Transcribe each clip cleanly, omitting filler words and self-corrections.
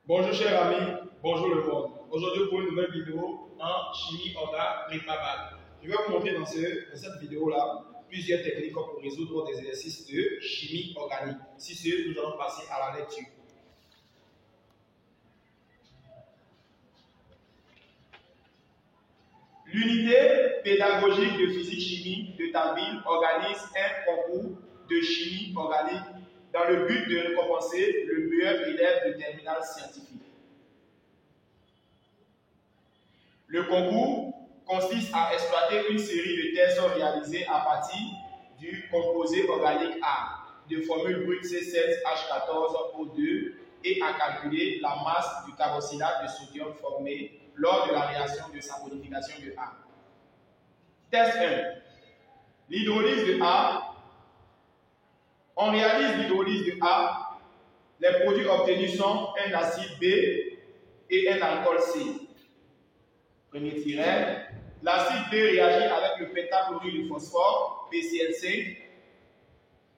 Bonjour chers amis, bonjour le monde. Aujourd'hui pour une nouvelle vidéo en chimie orga préparable. Je vais vous montrer dans cette vidéo-là plusieurs techniques pour résoudre des exercices de chimie organique. Si ce, nous allons passer à la lecture. L'unité pédagogique de physique-chimie de ta ville organise un concours de chimie organique dans le but de récompenser le meilleur élève de terminale scientifique. Le concours consiste à exploiter une série de tests réalisés à partir du composé organique A de formule brute C16H14O2 et à calculer la masse du carboxylate de sodium formé lors de la réaction de saponification de A. Test 1. L'hydrolyse de A. On réalise l'hydrolyse de A. Les produits obtenus sont un acide B et un alcool C. Premier tiret. L'acide B réagit avec le pentachlorure de phosphore, PCl5,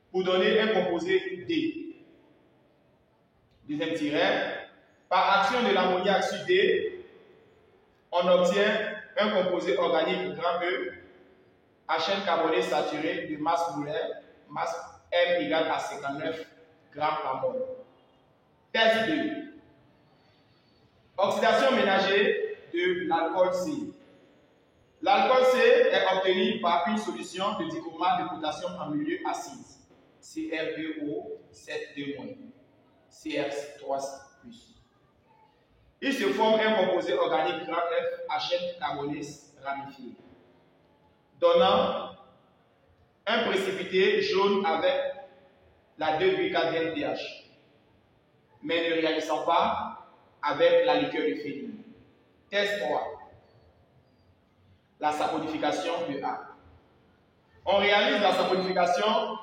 pour donner un composé D. Deuxième tiret. Par action de l'ammoniac sur D, on obtient un composé organique grand E, HN carboné saturé de masse molaire, masse M égale à 59 grammes par mol. Test 2. Oxydation ménagère de l'alcool C. L'alcool C est obtenu par une solution de dichromate de potassium en milieu acide, CR2O7-, CR3+. Il se forme un composé organique grand F, HN carboné ramifié, donnant un précipité jaune avec la 2,4 DH, mais ne réagissant pas avec la liqueur de phényl. Test 3. La saponification de A. On réalise la saponification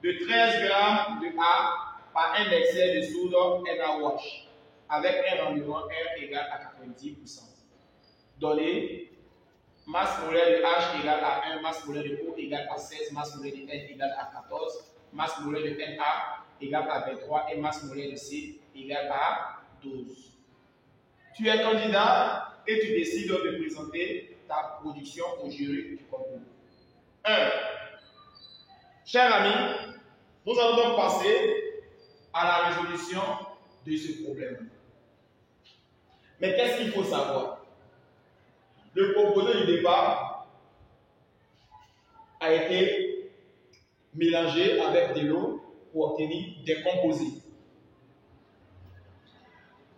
de 13 g de A par un excès de soude NaOH avec un rendement R égale à 90%. Donné, masse molaire de H égale à 1, masse molaire de O égale à 16, masse molaire de N égale à 14, masse molaire de Na égale à 23 et masse molaire de C égale à 12. Tu es candidat et tu décides de présenter ta production au jury du concours. 1. Chers amis, nous allons donc passer à la résolution de ce problème. Mais qu'est-ce qu'il faut savoir? Le composé du départ a été mélangé avec de l'eau pour obtenir des composés.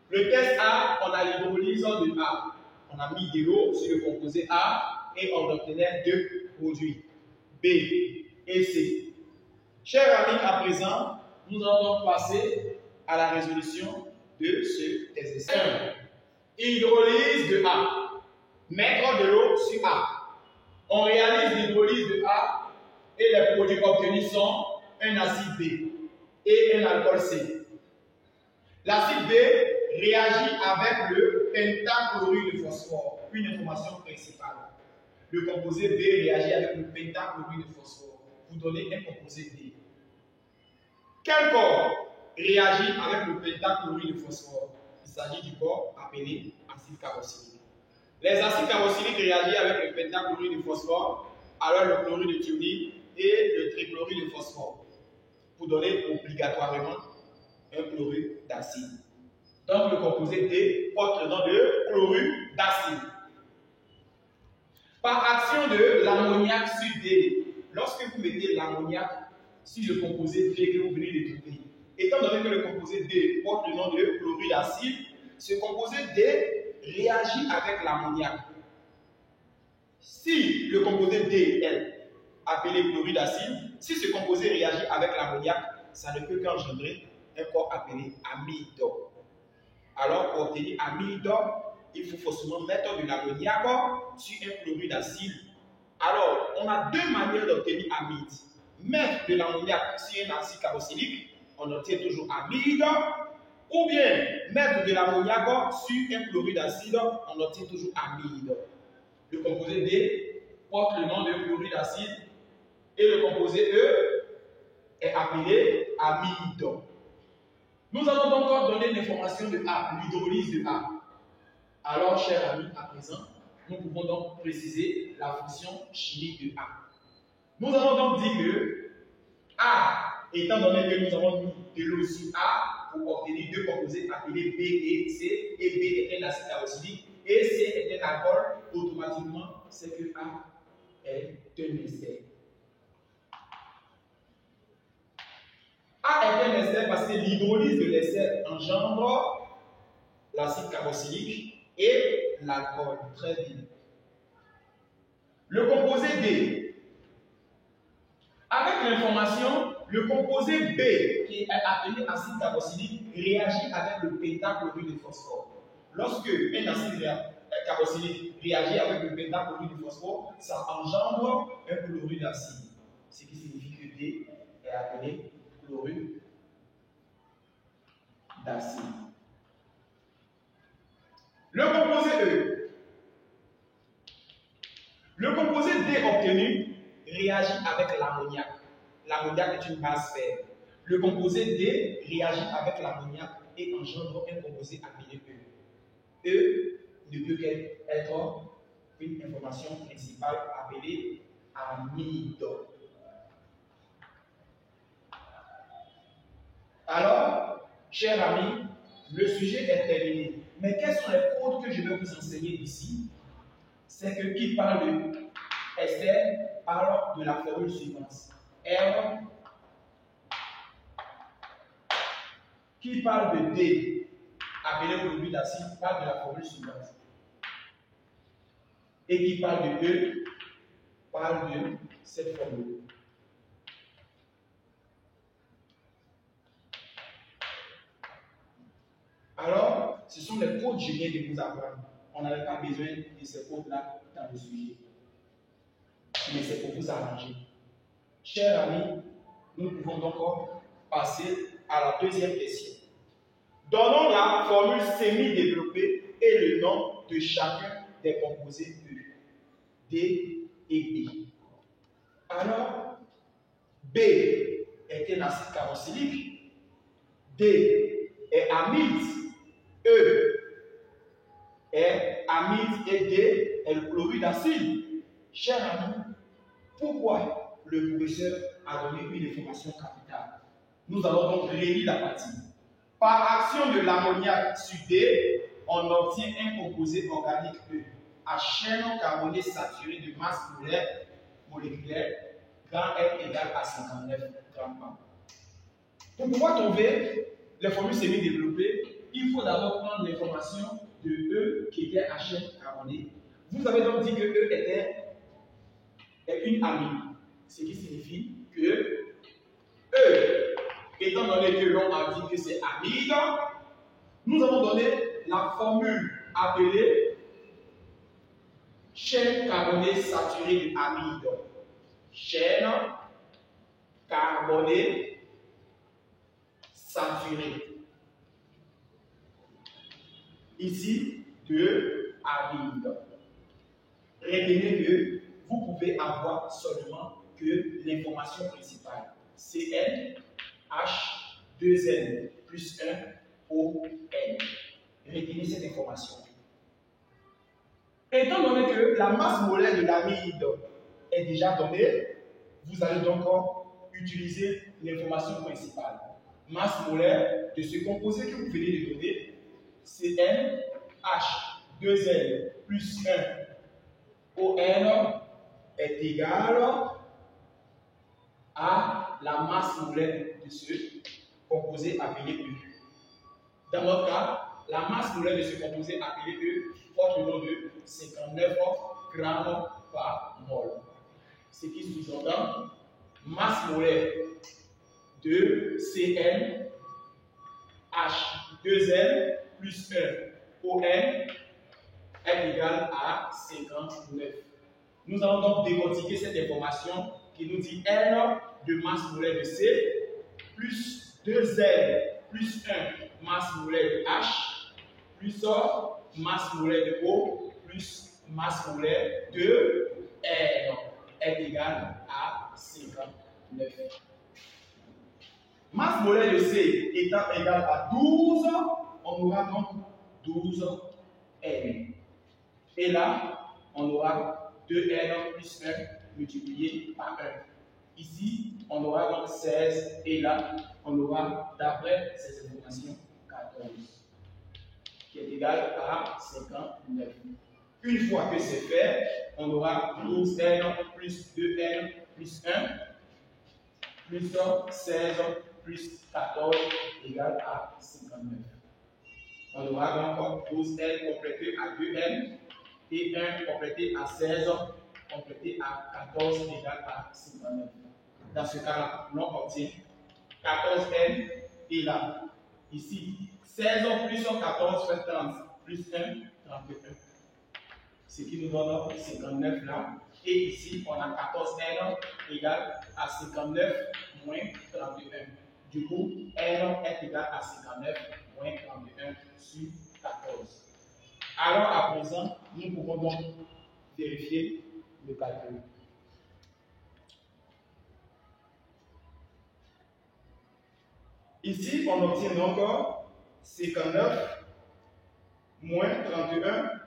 Le test A, on a l'hydrolyse de A. On a mis de l'eau sur le composé A et on obtenait deux produits, B et C. Chers amis, à présent, nous allons donc passer à la résolution de ce test. 1. Hydrolyse de A. Mettre de l'eau sur A. On réalise l'hydrolyse de A et les produits obtenus sont un acide B et un alcool C. L'acide B réagit avec le pentachlorure de phosphore, une information principale. Le composé B réagit avec le pentachlorure de phosphore pour donner un composé D. Quel corps réagit avec le pentachlorure de phosphore? Il s'agit du corps appelé acide carboxylique. Les acides carboxyliques réagissent avec le pentachlorure de phosphore, alors le chlorure de thionyl et le trichlorure de phosphore pour donner obligatoirement un chlorure d'acide. Donc le composé D porte le nom de chlorure d'acide. Par action de l'ammoniac sur D, lorsque vous mettez l'ammoniac sur le composé D que vous venez de trouver, étant donné que le composé D porte le nom de chlorure d'acide, ce composé D réagit avec l'ammoniac. Si le composé D est appelé chlorure d'acide, si ce composé réagit avec l'ammoniac, ça ne peut qu'engendrer un corps appelé amide. Alors, pour obtenir amide, il faut forcément mettre de l'ammoniac sur un chlorure d'acide. Alors, on a deux manières d'obtenir amide. Mettre de l'ammoniac sur un acide carboxylique, on obtient toujours amide. Ou bien, mettre de l'ammoniac sur un chlorure d'acide, on obtient toujours amide. Le composé D porte le nom de chlorure d'acide et le composé E est appelé amide. Nous allons donc donner l'information de A, l'hydrolyse de A. Alors, chers amis, à présent, nous pouvons donc préciser la fonction chimique de A. Nous allons donc dire que A, étant donné que nous avons mis de l'eau sur A pour obtenir deux composés appelés B et C, et B est un acide carboxylique et C est un alcool, automatiquement, c'est que A est un ester. A est un ester parce que l'hydrolyse de l'ester engendre l'acide carboxylique et l'alcool. Très bien. Le composé D. Avec l'information, le composé B, qui est appelé acide carboxylique, réagit avec le pentachlorure de phosphore. Lorsque un acide carboxylique réagit avec le pentachlorure de phosphore, ça engendre un chlorure d'acide. Ce qui signifie que D est appelé chlorure d'acide. Le composé E. Le composé D obtenu réagit avec l'ammoniac. L'ammoniac est une base faible. Le composé D réagit avec l'ammoniac et engendre un composé appelé E. E ne peut qu'être une information principale appelée amide. Alors, chers amis, le sujet est terminé. Mais quels sont les codes que je vais vous enseigner ici? C'est que qui parle de ester parle de la formule suivante. R. Qui parle de D, appelé chlorure d'acide, parle de la formule suivante. Et qui parle de E, parle de cette formule. Alors, ce sont les codes que je viens de vous apprendre. On n'avait pas besoin de ces codes-là dans le sujet. Mais c'est pour vous arranger. Chers amis, nous pouvons donc passer à la deuxième question. Donnons la formule semi-développée et le nom de chacun des composés E, D et B. Alors, B est un acide carboxylique, D est amide, E est amide et D est le chlorure d'acide. Chers amis, pourquoi le professeur a donné une information capitale? Nous allons donc relire la partie. Par action de l'ammoniac sur D, on obtient un composé organique E à chaînon carboné saturé de masse moléculaire, grand F égale à 59 grammes par. Pour pouvoir trouver les formules semi-développées, il faut d'abord prendre l'information de E qui était à chaîne carbonée. Vous avez donc dit que E était une amide, ce qui signifie que E, étant donné que l'on a dit que c'est amide, nous avons donné la formule appelée chaîne carbonée saturée d'amide. Chaîne carbonée saturée. Ici, de amide. Retenez que vous pouvez avoir seulement que l'information principale. Cn, H, 2N, plus 1, O, N. Retenez cette information. Étant donné que la masse molaire de l'amide est déjà donnée, vous allez donc utiliser l'information principale. Masse molaire de ce composé que vous venez de donner, Cn, H, 2N, plus 1, ON est égal à la masse molaire de ce composé appelé E. Dans notre cas, la masse molaire de ce composé appelé E porte le nom de 59 grammes par mol. Ce qui sous-entend masse molaire de Cn H2N plus 1 ON est égal à 59. Nous allons donc décortiquer cette information qui nous dit N de masse molaire de C plus 2N plus 1 masse molaire de H plus masse molaire de O plus masse molaire de N est égal à 59. Masse molaire de C étant égale à 12, on aura donc 12 N. Et là, on aura 2N plus 1 multiplié par 1. Ici, on aura donc 16 et là, on aura, d'après ces informations, 14, qui est égal à 59. Une fois que c'est fait, on aura 12N plus 2N plus 1 plus 16 plus 14 égale à 59. On aura donc 12N complété à 2N et 1 complété à 16 complété à 14 égale à 59. Dans ce cas-là, l'on obtient 14N et là, ici, 16 plus 14 fait 30, plus 1, 31. Ce qui nous donne 59 là. Et ici, on a 14N égale à 59 moins 31. Du coup, N est égal à 59 moins 31 sur 14. Alors, à présent, nous pouvons donc vérifier le calcul. Ici, on obtient donc 59 moins 31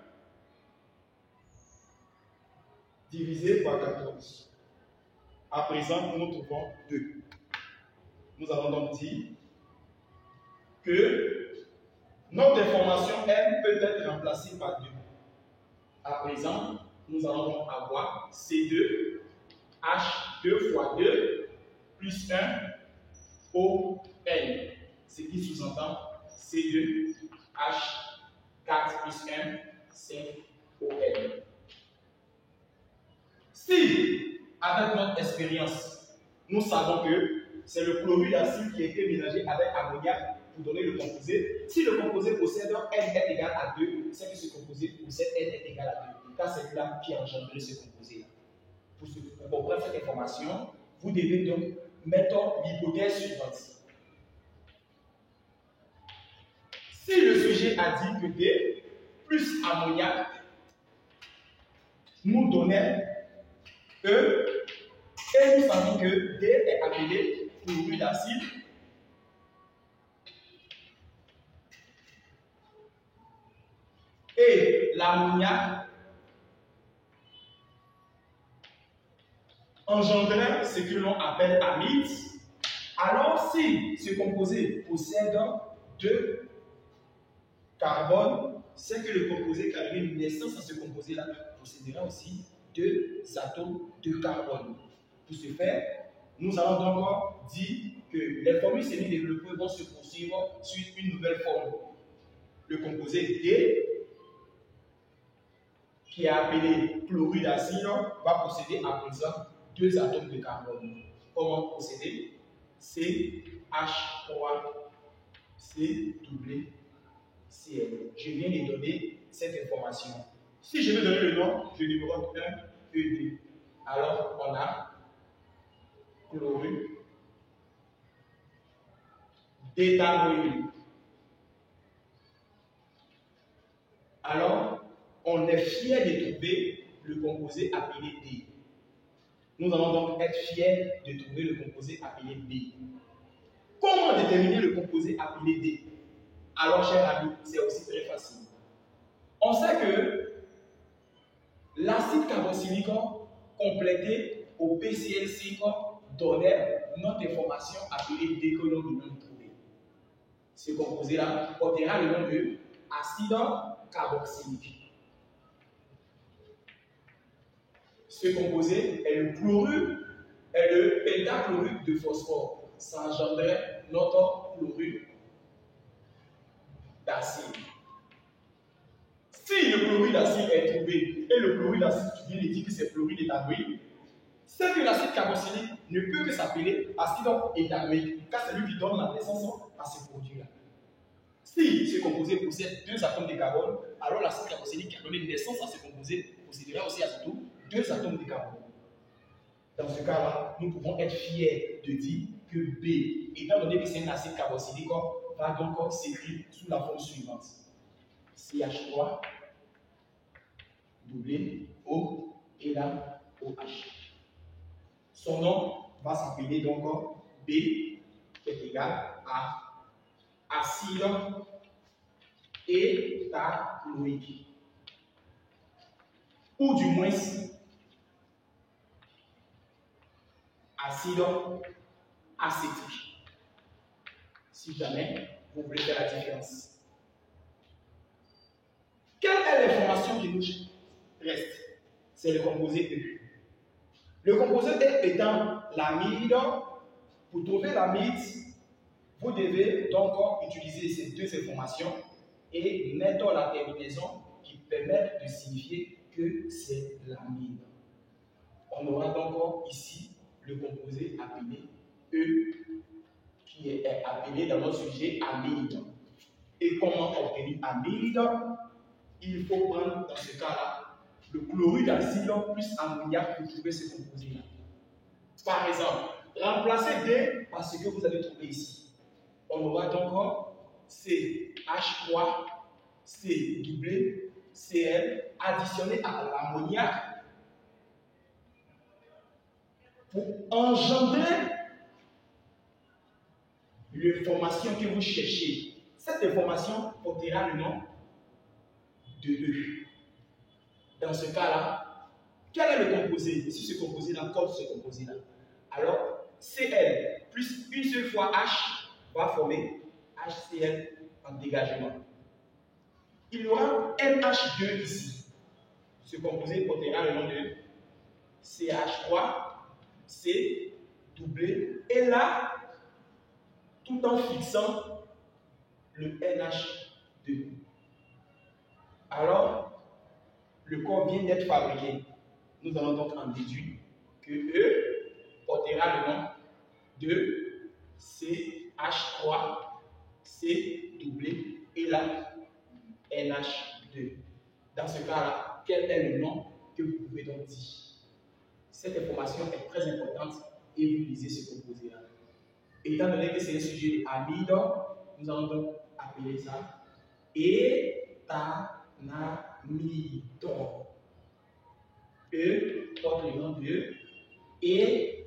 divisé par 14. À présent, nous trouvons 2. Nous allons donc dire que notre information M peut être remplacée par 2. À présent, nous allons donc avoir C2 H2 fois 2 plus 1 O N. Ce qui sous-entend C2 H4 plus 1 5 O N. Si, avec notre expérience, nous savons que c'est le chlorure d'acide qui a été mélangé avec ammoniac pour donner le composé, si le composé possède N est égal à 2, c'est que ce composé possède N est égal à 2. Car c'est là qui a engendré ce composé-là. Pour comprendre cette information, vous devez donc mettre l'hypothèse suivante. Si le sujet a dit que D plus ammoniac nous donnait E, et nous savons que D est appelé chlorure d'acide, et l'ammoniac engendrait ce que l'on appelle amide, alors si ce composé possède 2 carbones, c'est que le composé qui a donné naissance à ce composé-là possédera aussi 2 atomes de carbone. Pour ce faire, nous allons donc dire que les formules semi-développées vont se poursuivre sur une nouvelle forme. Le composé D, qui est appelé chlorure d'acide, va posséder à présent 2 atomes de carbone. Comment procéder? CH3, C doublé Cl. Je viens de donner cette information. Si je veux donner le nom, je numérote 1, ED. Alors, on a chlorure d'éthanol. Alors, on est fier de trouver le composé appelé D. Nous allons donc être fiers de trouver le composé appelé B. Comment déterminer le composé appelé D? Alors, chers amis, c'est aussi très facile. On sait que l'acide carboxylique complété au PCl5 donnait notre information appelée D que l'on devait trouver. Ce composé-là portera le nom de acide carboxylique. Ce composé est le chlorure, est le pentachlorure de phosphore. Ça engendrait notre chlorure d'acide. Si le chlorure d'acide est trouvé et le chlorure d'acide qui vient de dire que c'est chlorure d'éthanoïque, c'est que l'acide carboxylique ne peut que s'appeler acide éthanoïque, car c'est lui qui donne la naissance à ce produit-là. Si ce composé possède 2 atomes de carbone, alors l'acide carboxylique qui a donné naissance à ce composé possédera aussi à son tour 2 atomes de carbone. Dans ce cas-là, nous pouvons être fiers de dire que B, étant donné que c'est un acide carboxylique, va donc s'écrire sous la forme suivante. CH3 doublé O et là OH. Son nom va s'appeler donc B est égal à acide éthanoïque. Ou du moins acide acétique. Si jamais vous voulez faire la différence. Quelle est l'information qui nous reste? C'est le composé E. Le composé E étant l'amide. Pour trouver l'amide, vous devez donc utiliser ces deux informations et mettre la terminaison qui permet de signifier que c'est l'amide. On aura donc ici le composé appelé E, qui est appelé dans notre sujet amide. Et comment obtenir amide? Il faut prendre dans ce cas-là le chlorure d'acide plus ammoniac pour trouver ce composé-là. Par exemple, remplacez D par ce que vous avez trouvé ici. On aura donc CH3, C doublé, Cl additionné à l'ammoniac pour engendrer l'information que vous cherchez. Cette information portera le nom de E. Dans ce cas-là, quel est le composé? Si ce composé-là code ce composé-là, alors Cl plus une seule fois H va former HCl en dégagement. Il y aura NH2 ici. Ce composé portera le nom de CH3, C doublé, et là, tout en fixant le NH2. Alors, le corps vient d'être fabriqué. Nous allons donc en déduire que E portera le nom de CH3, C doublé et là NH2. Dans ce cas-là, quel est le nom que vous pouvez donc dire? Cette information est très importante et vous lisez ce composé-là. Étant donné que c'est un sujet amide, nous allons donc appeler ça éthanamide. E porte le nom de éthanamide.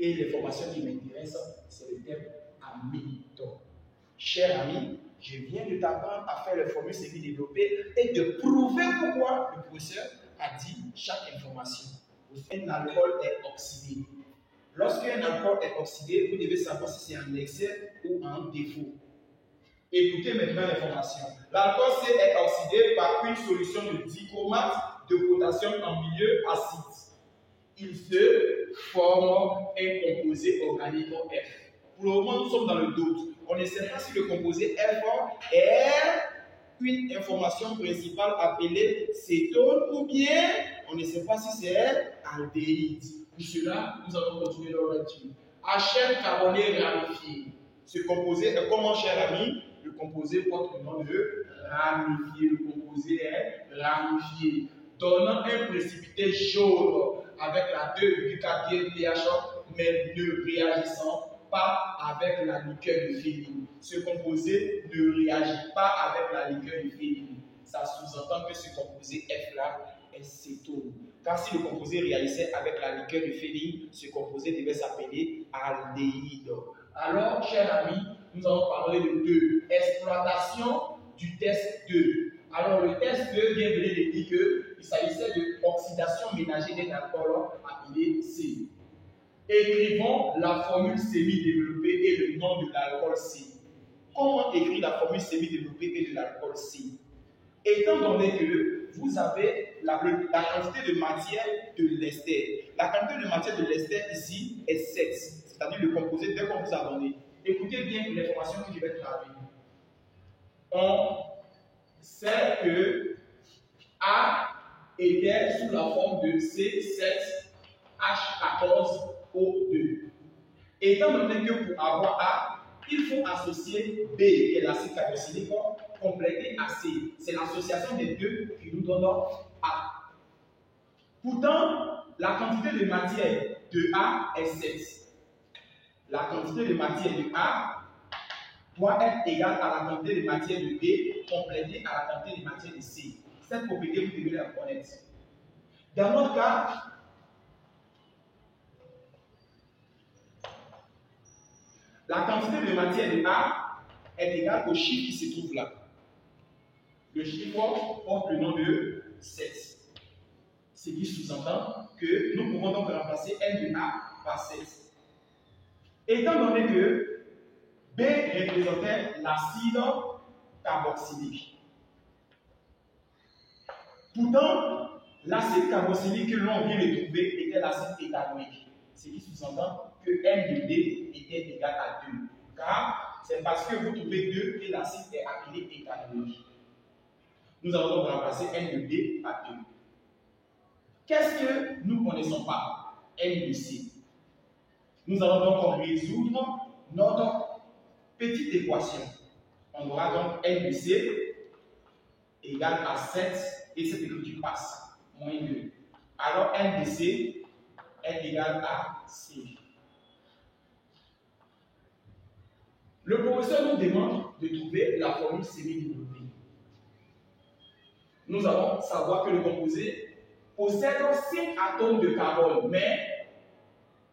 Et l'information qui m'intéresse, c'est le terme amide. Cher ami, je viens de t'apprendre à faire le formule semi-développée et de prouver pourquoi le professeur a dit chaque information. Un alcool est oxydé. Lorsqu'un alcool est oxydé, vous devez savoir si c'est en excès ou en défaut. Écoutez maintenant l'information. L'alcool C est oxydé par une solution de dichromate de potassium en milieu acide. Il se forme un composé organique F. Pour le moment, nous sommes dans le doute. On ne sait pas si le composé F est une information principale appelée cétone ou bien on ne sait pas si c'est aldéhyde. Pour cela, nous allons continuer notre lecture. HN carboné ramifié. Ce composé est comment, cher ami? Le composé porte le nom de ramifié. Le composé est ramifié, donnant un précipité jaune avec la 2,4 pH, mais ne réagissant pas avec la liqueur de féline. Ce composé ne réagit pas avec la liqueur de féline. Ça sous-entend que ce composé F-là est cétone. Car si le composé réagissait avec la liqueur de féline, ce composé devait s'appeler aldéhyde. Alors, chers amis, nous allons parler de 2. Exploitation du test 2. Alors, le test 2 vient de dire qu'il s'agissait de oxydation ménagée d'un alcool appelé C. Écrivons la formule semi-développée et le nom de l'alcool C. Comment écrire la formule semi-développée et de l'alcool C? Étant donné que vous avez la quantité de matière de l'ester. La quantité de matière de l'ester ici est 7, c'est-à-dire le composé dès qu'on vous a donné. Écoutez bien l'information que je vais traduire. On sait que A était sous la forme de C7H14O2. Étant donné que pour avoir A, il faut associer B, qui est l'acide carboxylique, complété à C. C'est l'association des deux qui nous donne A. Pourtant, la quantité de matière de A est 7. La quantité de matière de A doit être égale à la quantité de matière de B complétée à la quantité de matière de C. Cette propriété, vous devez la connaître. Dans notre cas, La quantité de matière de A est égale au chiffre qui se trouve là. Le chiffre porte le nom de 7. Ce qui sous-entend que nous pouvons donc remplacer N de A par 7. Étant donné que B représentait l'acide carboxylique. Pourtant, l'acide carboxylique que l'on vient de trouver était l'acide éthanoïque. Ce qui sous-entend que N de D était égal à 2. Car c'est parce que vous trouvez 2 que l'acide est appelé éthanoïque. Nous allons donc remplacer N de D par 2. Qu'est-ce que nous ne connaissons pas? N de C. Nous allons donc résoudre notre petite équation. On aura donc N de C égale à 7 et cette écriture passe. Moins 2. Alors N de C est égal à C. Le professeur nous demande de trouver la formule semi-développée. Nous allons savoir que le composé possède 5 atomes de carbone, mais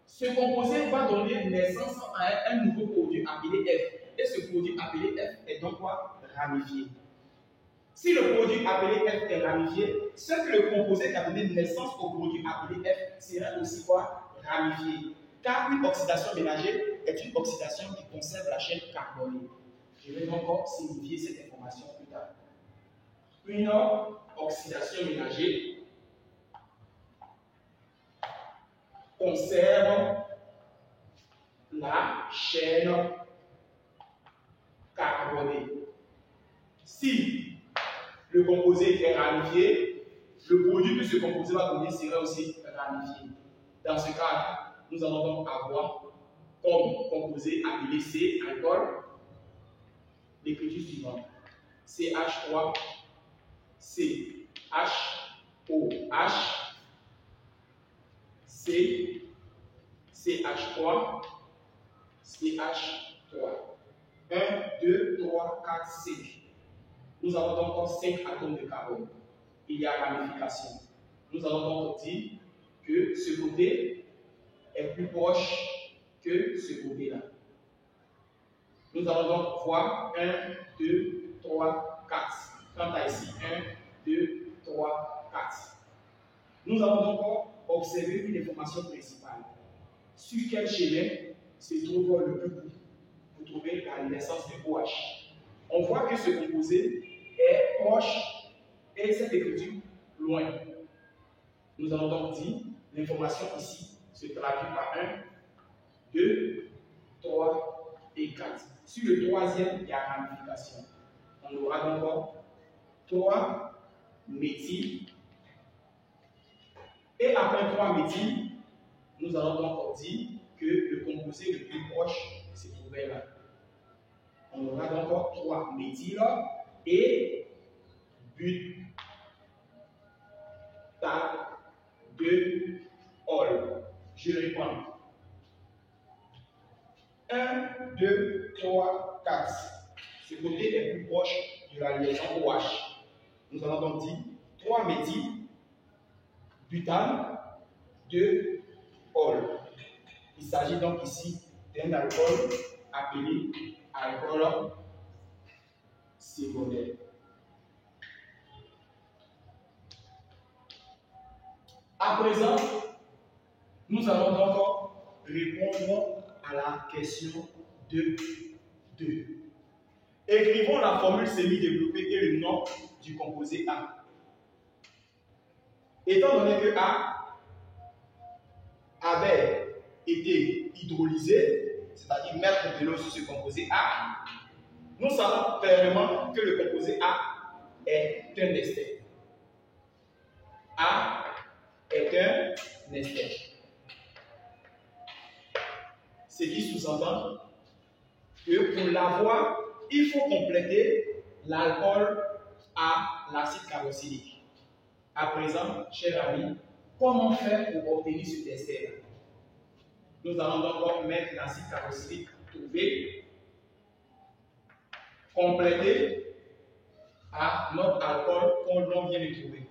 ce composé va donner naissance à un nouveau produit appelé F. Et ce produit appelé F est donc quoi? Ramifié. Si le produit appelé F est ramifié, ce que le composé qui a donné naissance au produit appelé F sera aussi quoi? Ramifié. Car une oxydation ménagée est une oxydation qui conserve la chaîne carbonée. Je vais donc encore signifier cette information plus tard. Une oxydation ménagée conserve la chaîne carbonée. Si le composé est ramifié, le produit que ce composé va donner sera aussi ramifié. Dans ce cas, nous allons donc avoir comme composé appelé C, alcool, l'écriture suivante. CH3, CHOH, C, CH3, CH3. 1, 2, 3, 4, 5. Nous avons donc 5 atomes de carbone. Il y a ramification. Nous allons donc dire que ce côté est plus proche que ce côté-là. Nous allons donc voir 1, 2, 3, 4. Quant à ici, 1, 2, 3, 4. Nous allons donc observer une information principale. Sur quel chemin se trouve le plus court pour trouver la naissance de OH. On voit que ce composé est proche et cette écriture loin. Nous allons donc dire l'information ici se traduit par 1, 2, 3 et 4. Sur le troisième, il y a ramification. On aura donc 3 méthyl. Et après 3 méthyl, nous allons donc dire que le composé le plus proche se trouvait là. On aura donc 3 méthyl et butanol. Je reprends. 1, 2, 3, 4. Ce côté est plus proche de la liaison OH. Nous allons donc dire 3 méthyl, butane, 2 ol. Il s'agit donc ici d'un alcool appelé alcool secondaire. À présent, nous allons donc répondre à la question 2. Écrivons la formule semi-développée et le nom du composé A. Étant donné que A avait été hydrolysé, c'est-à-dire mettre de l'eau sur ce composé A, nous savons clairement que le composé A est un ester. A est un ester. Ce qui sous-entend que pour l'avoir, il faut compléter l'alcool à l'acide carboxylique. À présent, chers amis, comment faire pour obtenir ce ester-là? Nous allons donc mettre l'acide carboxylique trouvé, complété à notre alcool qu'on vient de trouver.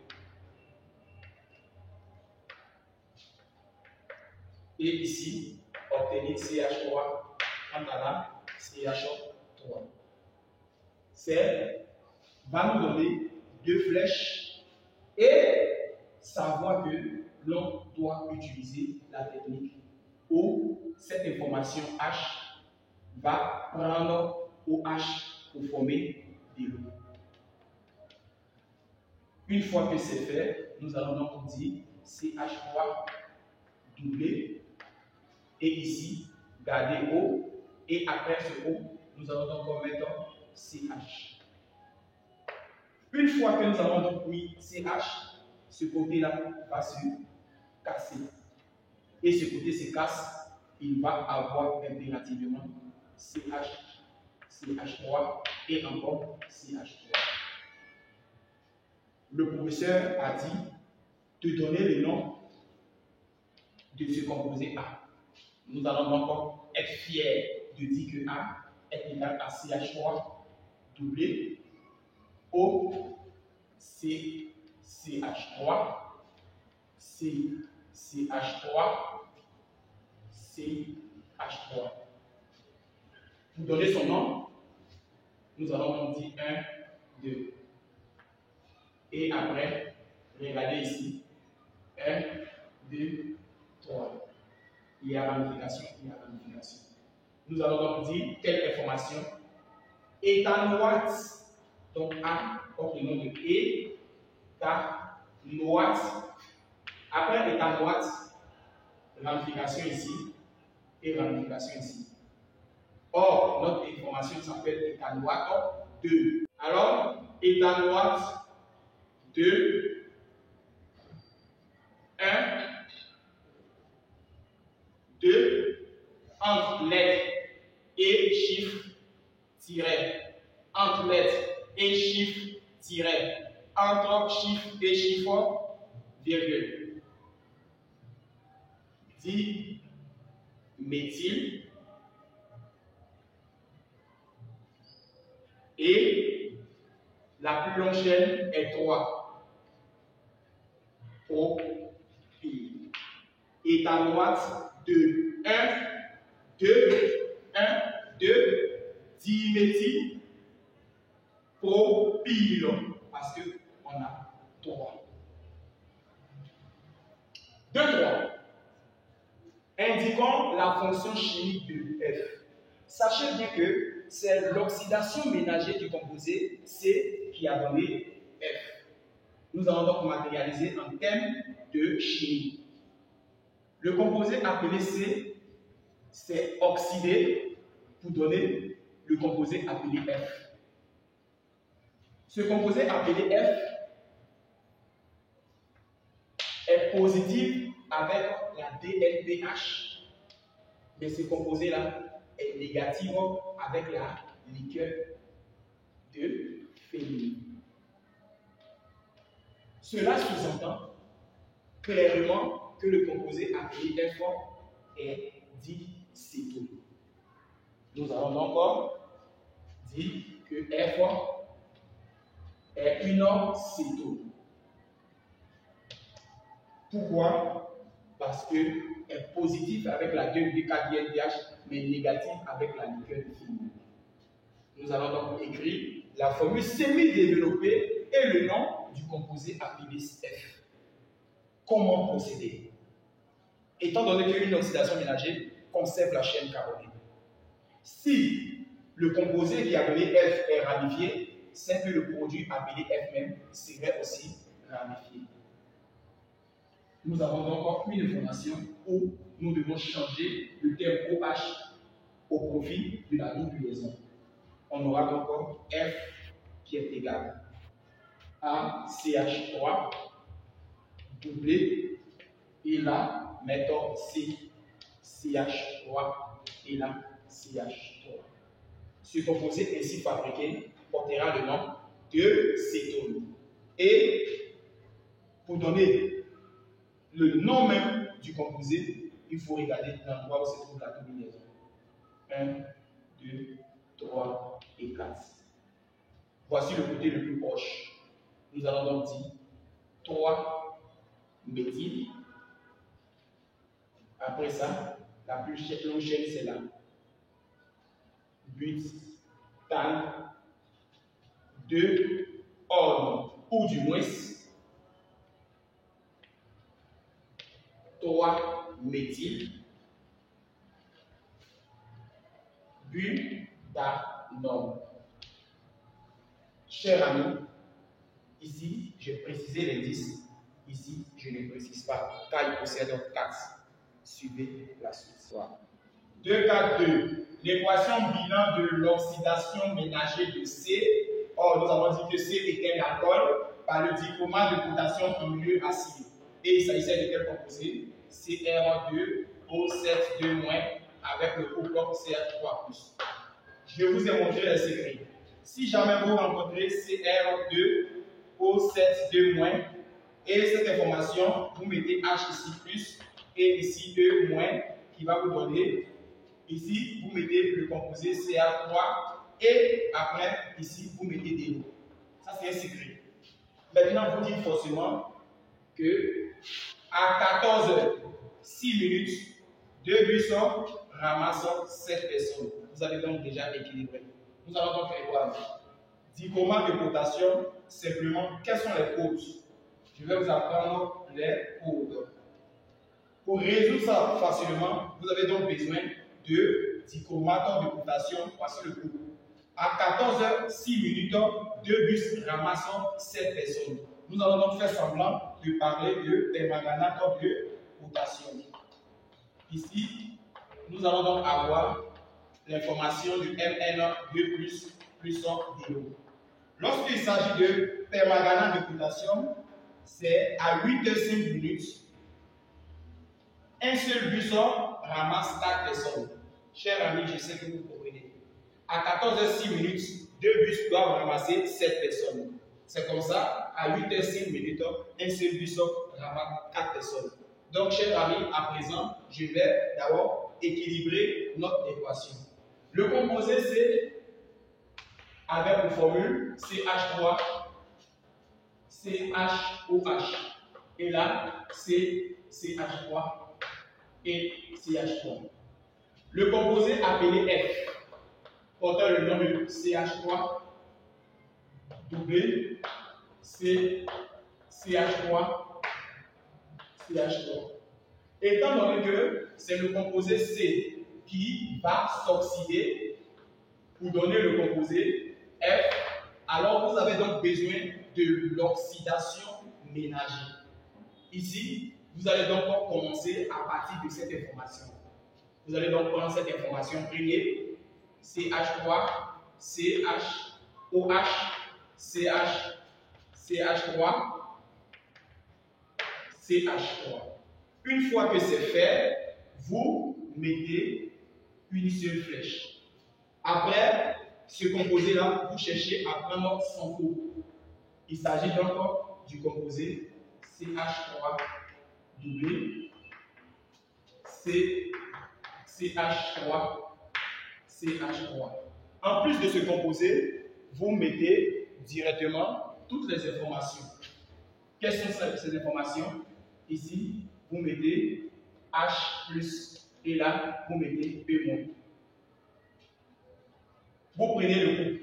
Et ici, obtenir CH3 quant à la CH3. C'est va nous donner deux flèches et savoir que l'on doit utiliser la technique où cette information H va prendre OH pour former des lots. Une fois que c'est fait, nous allons donc dire CH3 doublé et ici garder O et après ce O, nous allons donc mettre CH. Une fois que nous avons donc mis CH, ce côté-là va se casser. Et ce côté se casse, il va avoir impérativement CH, CH3 et encore CH3. Le professeur a dit de donner le nom de ce composé A. Nous allons donc être fiers de dire que A est égal à CH3 doublé O C CH3 C CH3 CH3. Pour donner son nom, nous allons donc dire 1, 2. Et après, regardez ici. 1, 2, 3. Il y a ramification, il y a ramification. Nous allons donc dire telle information. Éthanoate, donc A, donc le nom de éthanoate. Après éthanoate, ramification ici et ramification ici. Or, notre information s'appelle éthanoate 2. Alors, éthanoate 2, 1, 2, entre lettres et chiffre, tiret, entre lettres et chiffre, tiret, entre chiffre et chiffre, virgule. Diméthyl et la plus longue chaîne est 3. Propyl. Éthanoate 2. 1, 2, 1, 2, diméthyl, propyl, parce qu'on a 3. 2, 3. Indiquons la fonction chimique de F. Sachez bien que c'est l'oxydation ménagère du composé C qui a donné F. Nous allons donc matérialiser en termes de chimie. Le composé appelé C, c'est oxydé pour donner le composé appelé F. Ce composé appelé F est positif avec la DNPH, mais ce composé-là est négatif avec la liqueur de phényl. Cela sous-entend clairement que le composé appelé F est dicétone. Nous allons donc dire que F est une cétone. Pourquoi? Parce qu'elle est positive avec la 2,4-DNPH, mais négative avec la liqueur de phényl. Nous allons donc écrire la formule semi-développée et le nom du composé appelé F. Comment procéder? Étant donné qu'une oxydation ménagère conserve la chaîne carbonée, si le composé qui est appelé F est ramifié, c'est que le produit appelé F même serait aussi ramifié. Nous avons donc une information où nous devons changer le terme OH au profit de la double liaison. On aura donc F qui est égal à CH3 doublé et là, mettons CH3 et là, CH3. Ce composé ainsi fabriqué portera le nom de cétone. Et pour donner le nom même du composé, il faut regarder l'endroit où se trouve la combinaison. 1, 2, 3 et 4. Voici le côté le plus proche. Nous allons donc dire 3 méthyl. Après ça, la plus longue chaîne, c'est là. butane, 2 ordre, ou du moins 3 méthyle, butanol. Chers amis, ici, j'ai précisé l'indice. Ici, je ne précise pas, car il possède 4. Suivez la suite. 2,4,2. L'équation bilan de l'oxydation ménagée de C. Or, nous avons dit que C était l'alcool par le dichromate de potassium en milieu acide. Et il s'agissait de quel composé? CR2O7,2- avec le couple CR3+. Je vous ai montré les secrets. Si jamais vous rencontrez CR2O7,2- et cette information, vous mettez H ici plus et ici E- qui va vous donner. Ici, vous mettez le composé Ca3 et après, ici, vous mettez des mots. Ça, c'est un secret. Maintenant, vous dites forcément que à 14h06, 2 buissons ramassent 7 personnes. Vous avez donc déjà équilibré. Nous allons donc faire quoi? Dichromate de potassium, simplement, quelles sont les causes? Je vais vous apprendre les codes. Pour résoudre ça facilement, vous avez donc besoin de dichromate de potassium. Voici le coup. À 14h06, 2 bus ramassant 7 personnes. Nous allons donc faire semblant de parler de permanganate de potassium. Ici, nous allons donc avoir l'information du Mn2 plus DO. Lorsqu'il s'agit de permanganate de potassium, c'est à 8h05, un seul buisson ramasse 4 personnes. Chers amis, je sais que vous comprenez. À 14h06, 2 bus doivent ramasser 7 personnes. C'est comme ça, à 8h05, un seul buisson ramasse 4 personnes. Donc, chers amis, à présent, je vais d'abord équilibrer notre équation. Le composé, c'est avec une formule CH3, CHOH. Et là, c'est CH3 et CH3. Le composé appelé F, portant le nom de CH3, doublé, CH3, CH3. Étant donné que c'est le composé C qui va s'oxyder pour donner le composé F, alors vous avez donc besoin de l'oxydation ménagée. Ici, vous allez donc commencer à partir de cette information. Vous allez donc prendre cette information première, CH3, CH, OH, CH, CH3, CH3. Une fois que c'est fait, vous mettez une seule flèche. Après, ce composé-là, vous cherchez à prendre son cours. Il s'agit donc du composé CH3 doublé, CH3, CH3. En plus de ce composé, vous mettez directement toutes les informations. Quelles sont ces informations? Ici, vous mettez H+, et là, vous mettez E-. Vous prenez le groupe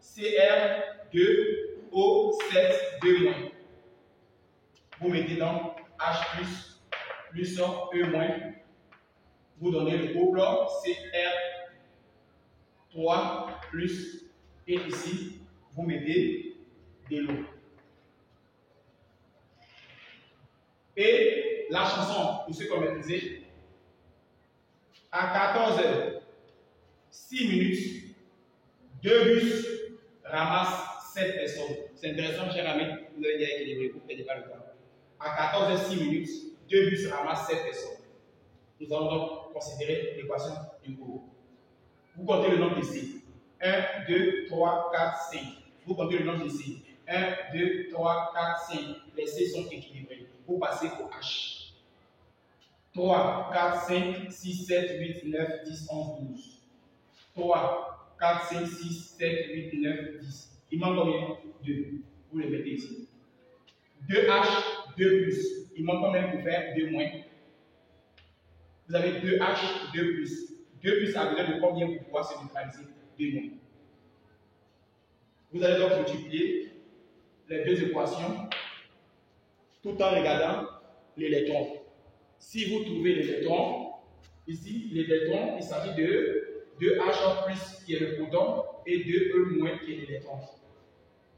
CR2O7,2-. Vous mettez donc H+, plus E-. Vous donnez le couple CR3+, et ici, vous mettez de l'eau. Et la chanson, pour ceux qui ont maîtrisé, à 14h06, 2 bus ramassent 7 personnes. C'est intéressant, cher ami, vous avez déjà équilibré, vous ne perdez pas le temps. À 14h06, 2 bus ramassent 7 personnes. Nous allons donc considérer l'équation du cours. Vous comptez le nombre de C. 1, 2, 3, 4, 5. Vous comptez le nombre de C. 1, 2, 3, 4, 5. Les C sont équilibrés. Vous passez au H. 3, 4, 5, 6, 7, 8, 9, 10, 11, 12. 3, 4, 5, 6, 7, 8, 9, 10. Il manque combien? 2. Vous les mettez ici. 2H, 2 plus. Il manque combien pour faire 2 moins? Vous avez 2H, 2 plus. 2 plus A a besoin de combien pour pouvoir se neutraliser? 2 moins. Vous allez donc multiplier les deux équations tout en regardant l'électron. Si vous trouvez l'électron, ici, l'électron, il s'agit de 2H plus qui est le proton et 2E moins qui est l'électron.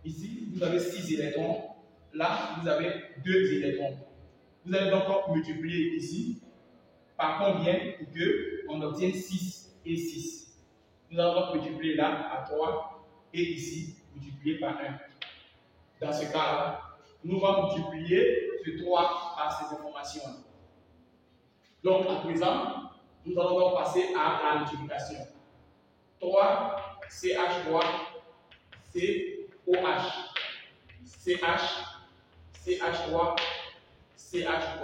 Ici, vous avez 6 électrons. Là, vous avez 2 électrons. Vous allez donc multiplier ici par combien pour qu'on obtienne 6 et 6. Nous allons donc multiplier là à 3 et ici multiplier par 1. Dans ce cas-là, nous allons multiplier ce 3 par ces informations. Donc, à présent, nous allons donc passer à la multiplication. 3 CH3 COH CH CH3 CH3.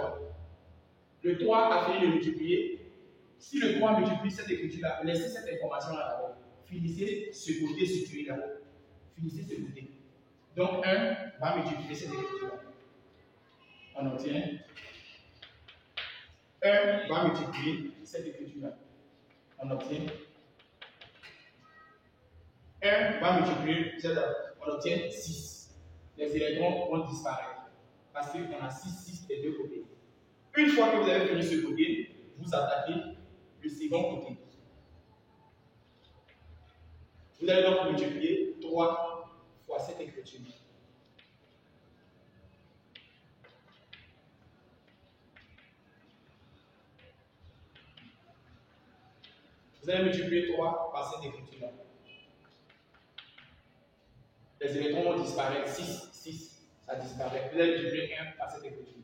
Le 3 a fini de multiplier. Si le 3 multiplie cette écriture-là, laissez cette information-là d'abord. Finissez ce côté situé là-haut. Finissez ce côté. Donc 1 va multiplier cette écriture-là. On obtient 1 va multiplier cette écriture-là. On obtient 1 va multiplier celle-là. On obtient 6. Les électrons vont disparaître. Parce qu'on a 6 des deux côtés. Une fois que vous avez fini ce côté, vous attaquez le second côté. Vous allez donc multiplier 3 fois cette écriture. Vous allez multiplier 3 par cette écriture-là. Les électrons vont disparaître. 6, ça disparaît. Vous allez multiplier 1 par cette écriture.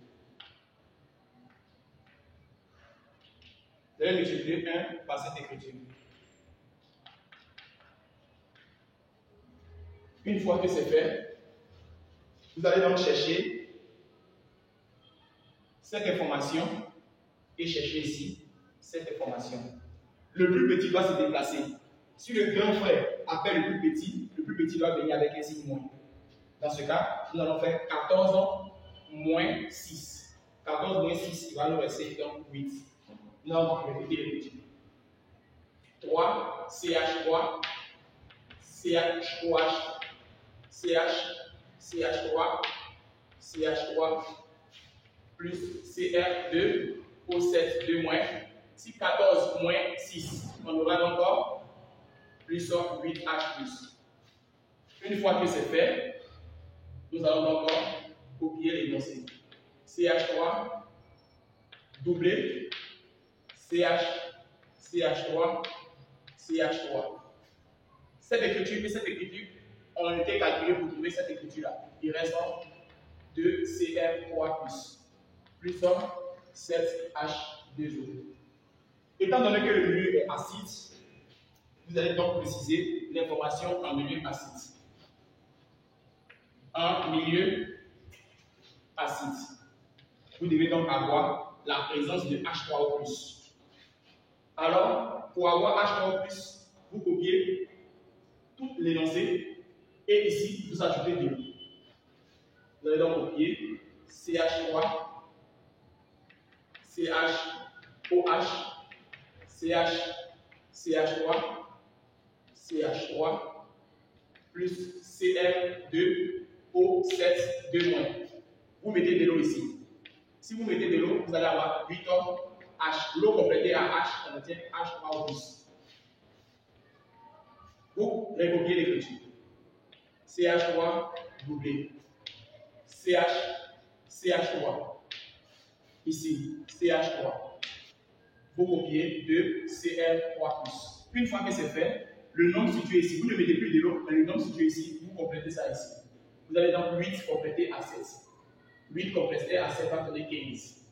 Vous allez multiplier 1 par cette écriture. Une fois que c'est fait, vous allez donc chercher cette information et chercher ici cette information. Le plus petit doit se déplacer. Si le grand frère appelle le plus petit doit venir avec un signe moins. Dans ce cas, nous allons faire 14 moins 6. 14 moins 6, il va nous rester donc 8. Nous allons répéter les petits. 3, CH3, CH3, CH3, CH3, plus CR2, O7, 2 moins. Si 14 moins 6, on aura encore plus 8H plus. Une fois que c'est fait, nous allons encore copier l'énoncé. CH3, doublé, CH3, CH3. Cette écriture et cette écriture ont été calculées pour trouver cette écriture-là. Il reste 2 CR3 plus 7H2O. Étant donné que le milieu est acide, vous allez donc préciser l'information en milieu acide. En milieu acide, vous devez donc avoir la présence de H3O+. Alors, pour avoir H3O+, vous copiez tout l'énoncé et ici, vous ajoutez de l'eau. Vous allez donc copier CH3, CHOH, CH3, CH3, plus CR2O7, 2 moins. Vous mettez de l'eau ici. Si vous mettez de l'eau, vous allez avoir 8 H. L'eau complétée à H, on obtient H3O+. Vous recopiez l'écriture. CH3 doublé. CH3. Ici, CH3. Vous copiez de CR3+. Une fois que c'est fait, le nombre situé ici, vous ne mettez plus de l'eau, mais le nombre situé ici, vous complétez ça ici. Vous allez donc 8 compléter à 7. 8 compléter à 7 va donner 15.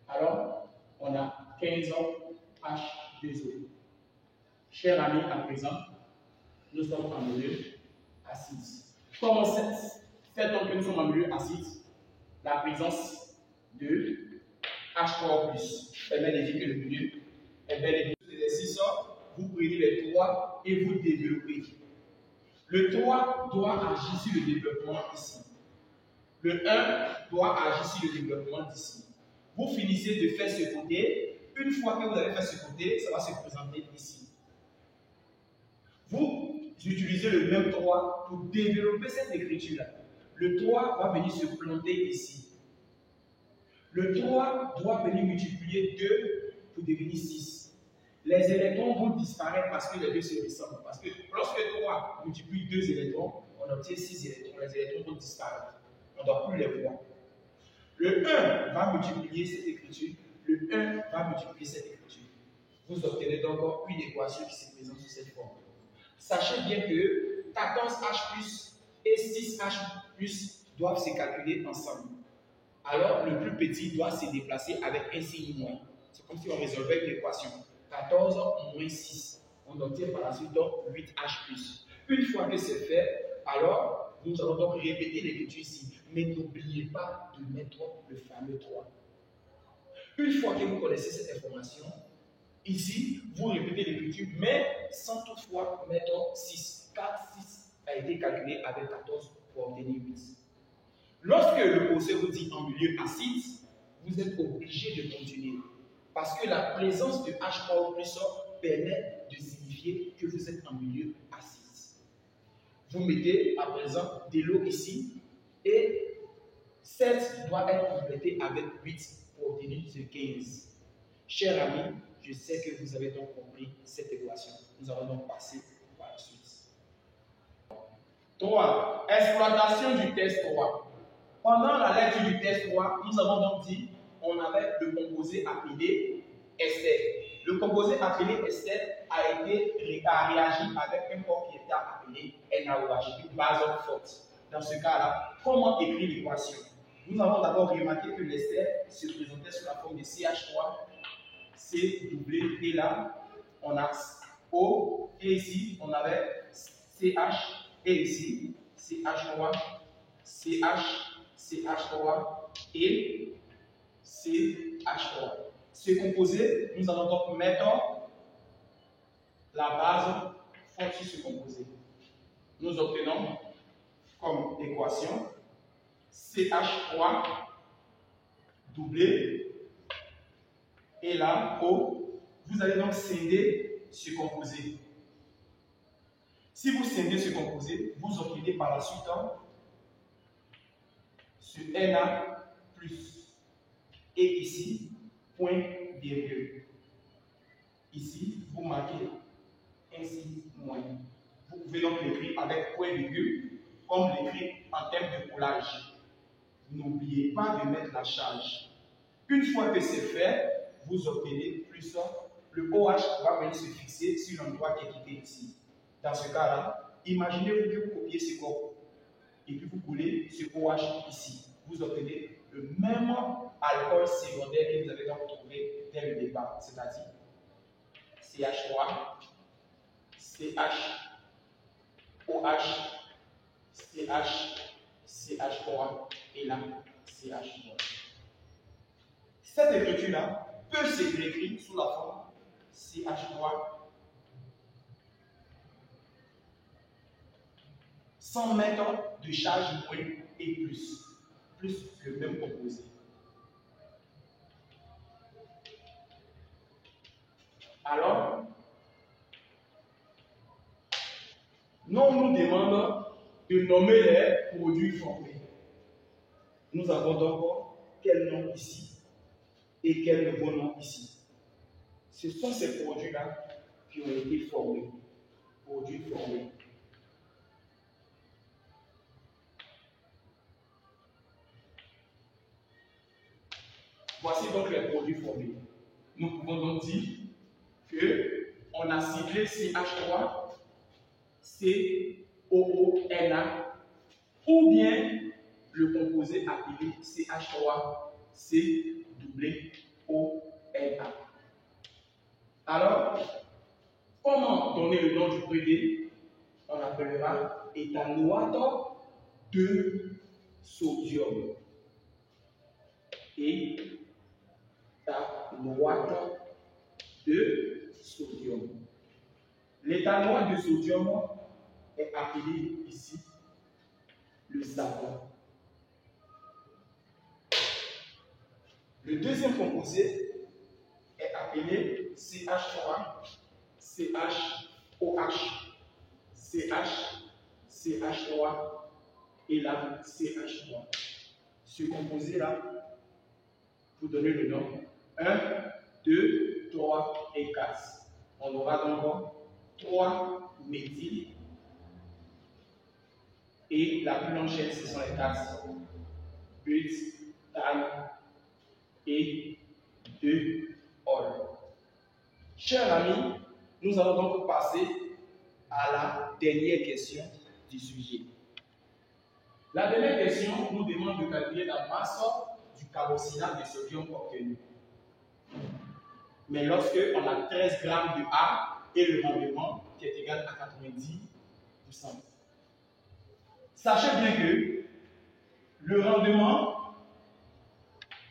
Alors, on a 15 H2O. Chers amis, à présent, nous sommes en milieu acide. Comme on sait donc que nous sommes en milieu acide, la présence de H3+ permet de dire que le milieu est bel et bien. L'exercice, vous prenez les 3 et vous développez. Le 3 doit agir sur le développement ici. Le 1 doit agir sur le développement d'ici. Vous finissez de faire ce côté Une fois que vous avez fait ce côté, ça va se présenter ici. Vous utilisez le même 3 pour développer cette écriture-là. Le 3 va venir se planter ici. Le 3 doit venir multiplier 2 pour devenir 6. Les électrons vont disparaître parce que les deux se ressemblent. Parce que lorsque 3 multiplie 2 électrons, on obtient 6 électrons. Les électrons vont disparaître. On ne doit plus les voir. Le 1 va multiplier cette écriture. Le 1 va multiplier cette écriture. Vous obtenez donc une équation qui se présente sous cette forme. Sachez bien que 14H et 6H doivent se calculer ensemble. Alors, le plus petit doit se déplacer avec un signe moins. C'est comme si on résolvait une équation. 14 moins 6. On obtient par la suite donc 8H+. Une fois que c'est fait, alors, nous allons donc répéter l'écriture ici. Mais n'oubliez pas de mettre le fameux 3. Une fois que vous connaissez cette information, ici, vous répétez l'écriture, mais sans toutefois mettre 6. Car 6 a été calculé avec 14 pour obtenir 8. Lorsque le professeur vous dit en milieu acide, vous êtes obligé de continuer. Parce que la présence de H3O+ permet de signifier que vous êtes en milieu acide. Vous mettez à présent de l'eau ici et 7 doit être complété avec 8 pour obtenir ce 15. Chers amis, je sais que vous avez donc compris cette équation. Nous allons donc passer par la suite. 3. Exploitation du test 3. Pendant la lecture du test 3, nous avons donc dit qu'on avait le composé appelé ester. Le composé appelé ester a réagi avec un corps qui était appelé NaOH, une base forte. Dans ce cas-là, comment écrire l'équation? Nous avons d'abord remarqué que l'ester se présentait sous la forme de CH3, C doublé, et là, on a O, et ici, on avait CH, et ici, CH3, CH, CH3 et CH3. Ce composé, nous allons donc mettre la base forte sur ce composé. Nous obtenons comme équation CH3 doublé et là O. Vous allez donc scinder ce composé. Si vous scindez ce composé, vous obtenez par la suite ce Na+. Et ici, point virgule. Ici, vous marquez ainsi moins. Vous pouvez donc l'écrire avec point virgule, comme l'écrire en termes de collage. N'oubliez pas de mettre la charge. Une fois que c'est fait, vous obtenez plus le OH va venir se fixer sur l'endroit qui est quitté ici. Dans ce cas-là, imaginez-vous que vous copiez ce corps et puis vous coulez ce OH ici. Vous obtenez le même alcool secondaire que vous avez donc trouvé dès le départ, c'est-à-dire CH3, CH, OH, CH, CH3 et là, CH3. Cette écriture-là peut s'écrire sous la forme CH3 sans mettre de charge moins et plus le même composé. Alors, on nous demande de nommer les produits formés. Nous avons donc quel nom ici et quel nouveau nom ici. Ce sont ces produits-là qui ont été formés. Produits formés. Voici donc les produits formés. Nous pouvons donc dire qu'on a ciblé CH3, COONA, ou bien le composé appelé CH3, COONA. Alors, comment donner le nom du produit? On appellera éthanoate de sodium. Éthanoate de sodium. L'éthanoate de sodium est appelé ici le savon. Le deuxième composé est appelé CH3, CHOH, CH3 et la CH3. Ce composé-là, pour donner le nom, 1, 2, 3 et 4. On aura donc 3 méthyl et la plus longue chaîne, ce sont les 4 but, et 2 ol. Chers amis, nous allons donc passer à la dernière question du sujet. La dernière question nous demande de calculer la masse du carboxylate de sodium obtenu. Mais lorsque on a 13 grammes de A et le rendement qui est égal à 90%. Sachez bien que le rendement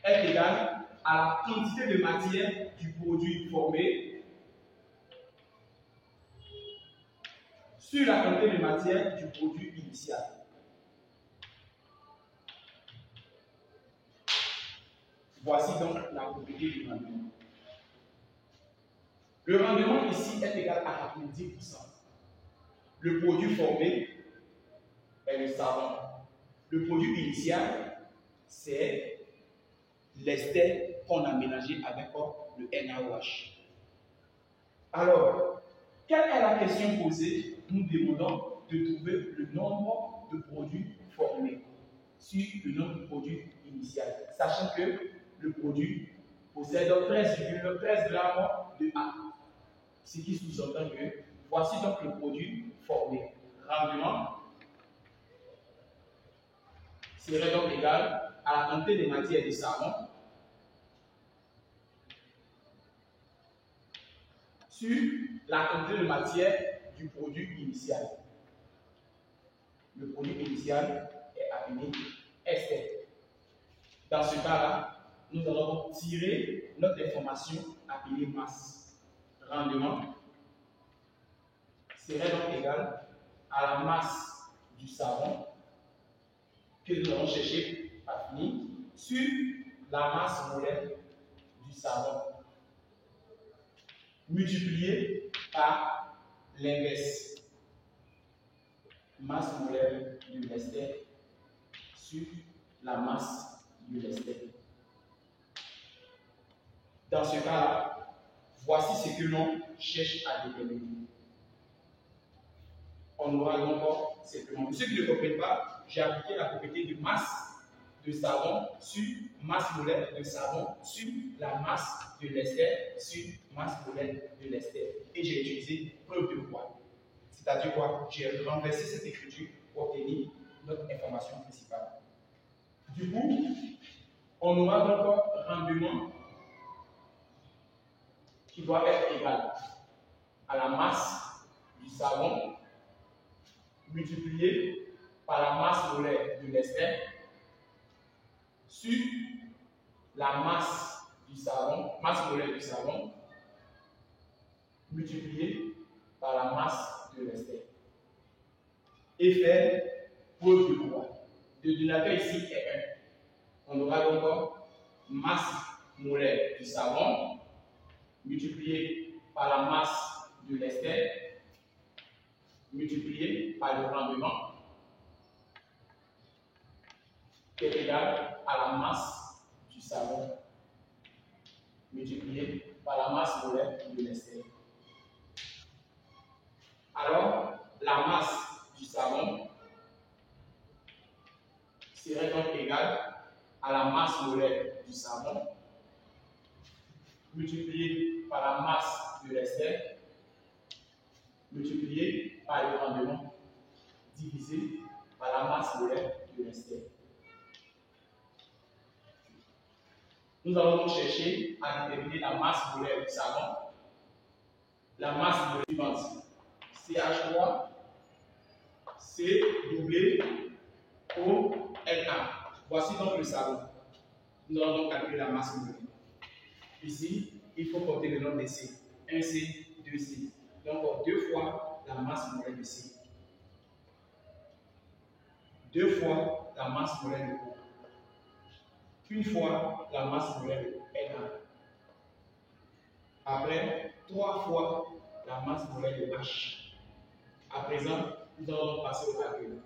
est égal à la quantité de matière du produit formé sur la quantité de matière du produit initial. Voici donc la propriété du rendement. Le rendement ici est égal à 90%. Le produit formé est le savon. Le produit initial, c'est l'ester qu'on a mélangé avec le NaOH. Alors, quelle est la question posée? Nous demandons de trouver le nombre de produits formés sur le nombre de produits initial, sachant que le produit possède 13,13 grammes de A. Ce qui sous-entend que voici donc le produit formé. Rendement serait donc égal à la quantité de matière de savon sur la quantité de matière du produit initial. Le produit initial est appelé ester. Dans ce cas-là, nous allons tirer notre information appelée masse. Rendement serait donc égal à la masse du savon que nous allons chercher à finir sur la masse molaire du savon multiplié par l'inverse. Masse molaire de l'ester sur la masse de l'ester. Dans ce cas-là, voici ce que l'on cherche à déterminer. On aura donc simplement, pour ceux qui ne comprennent pas, j'ai appliqué la propriété de masse de savon sur masse molaire de savon sur la masse de l'ester sur masse molaire de l'ester. Et j'ai utilisé preuve de quoi. C'est-à-dire quoi? J'ai renversé cette écriture pour obtenir notre information principale. Du coup, on aura donc un rendement qui doit être égal à la masse du savon multiplié par la masse molaire de l'ester sur la masse du savon, masse molaire du savon multiplié par la masse de l'ester. Et faire preuve de quoi? Le dénominateur ici est 1. On aura donc masse molaire du savon multiplié par la masse de l'ester multiplié par le rendement qui est égal à la masse du savon multiplié par la masse molaire de l'ester. Alors, la masse du savon serait donc égale à la masse molaire du savon multiplié par la masse de l'ester multiplié par le rendement divisé par la masse molaire de l'ester. Nous allons donc chercher à déterminer la masse molaire du savon. La masse molaire suivante, CH3, COONA. Voici donc le savon. Nous allons donc calculer la masse molaire. Ici, il faut compter le nombre de C. 1C, 2C. Donc, 2 fois la masse molaire de C. 2 fois la masse molaire de O. Une fois la masse molaire de Na. après 3 fois la masse molaire de H. À présent, nous allons passer au calcul.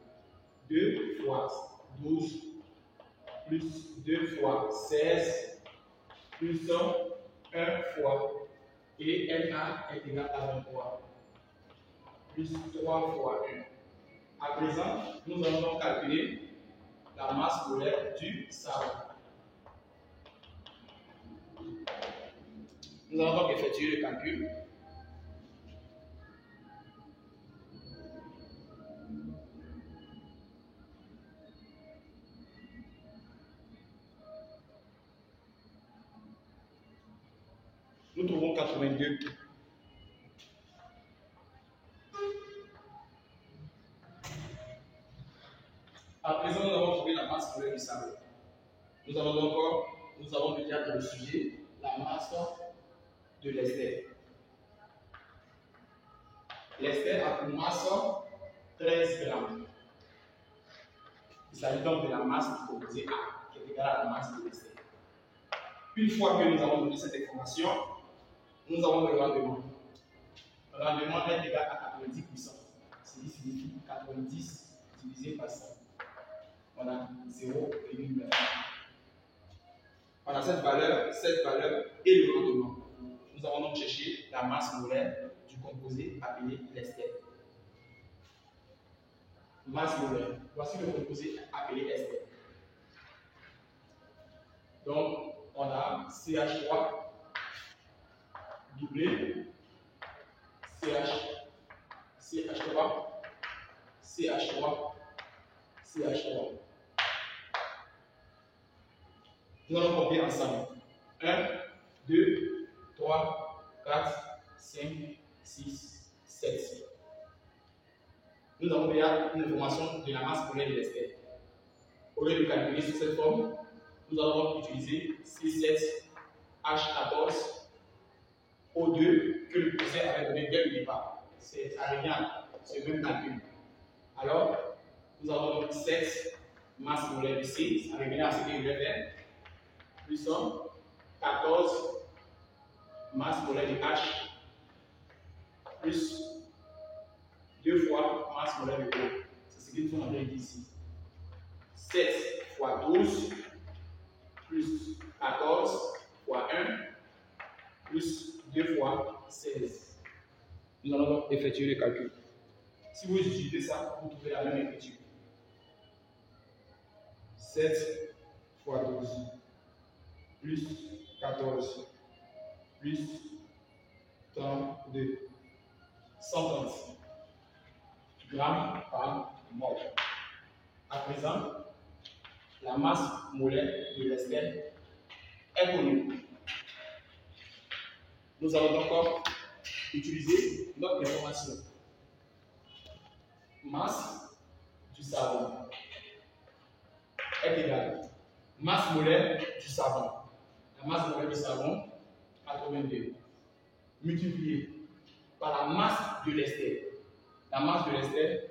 2 fois 12 plus 2 fois 16 plus 1 fois et LA est égal à 23 plus 3 fois 1. À présent, nous allons donc calculer la masse molaire du savon. Nous allons donc effectuer le calcul. Nous trouvons 82. À présent, nous avons trouvé la masse molaire du savon. Nous avons déjà dans le sujet la masse de l'ester. L'ester a pour masse 13 grammes. Il s'agit donc de la masse du composé A, qui est égale à la masse de l'ester. Une fois que nous avons donné cette information, nous avons le rendement. Le rendement est égal à 90%. Ce qui signifie 90 divisé par 100. On a 0,9. On a cette valeur et le rendement. Nous allons donc chercher la masse molaire du composé appelé l'ester. Masse molaire. Voici le composé appelé ester. Donc, on a CH3 doublé, CH3, CH3, CH3. Nous allons compter ensemble. 1, 2, 3, 4, 5, 6, 7. Nous avons déjà une information de la masse molaire de l'ester. Au lieu de calculer sous cette forme, nous allons utiliser C7H14 O2 que le professeur avait donné dès le départ. Ça revient c'est le même calcul. Alors, nous avons donc 7 masse molaire de C, ça revient à ce qu'il devait faire, plus 14 masse molaire de H, plus 2 fois masse molaire de O. C'est ce qu'ils sont en train de dire ici. 7 fois 12 plus 14 fois 1 plus 2 fois 16. Nous allons donc effectuer le calcul. Si vous utilisez ça, vous trouvez la même écriture. 7 fois 12 plus 14 plus 32. 130 grammes par mol. À présent, la masse molaire de l'ester est connue. Nous allons encore utiliser notre information. Masse du savon est égale masse molaire du savon. La masse molaire du savon, 82, multiplié par la masse de l'ester. La masse de l'ester,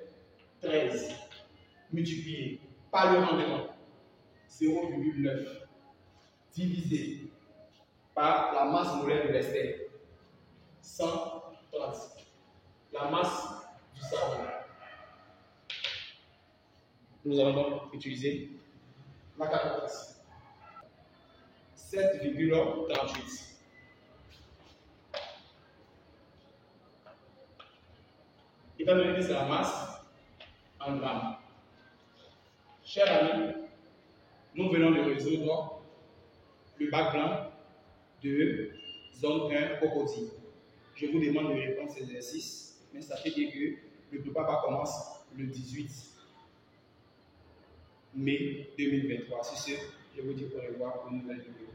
13, multiplié par le rendement, 0,9, divisé par la masse molaire de l'ester, 130. La masse du savon. Nous allons donc utiliser la calculatrice. 7,38. Étant donné que c'est la masse en grammes. Chers amis, nous venons de résoudre le bac blanc de zone 1 Cocody. Je vous demande de répondre à ces exercices, mais sachez bien que le prépa commence le 18 mai 2023. Sur ce, je vous dis au revoir pour une nouvelle vidéo.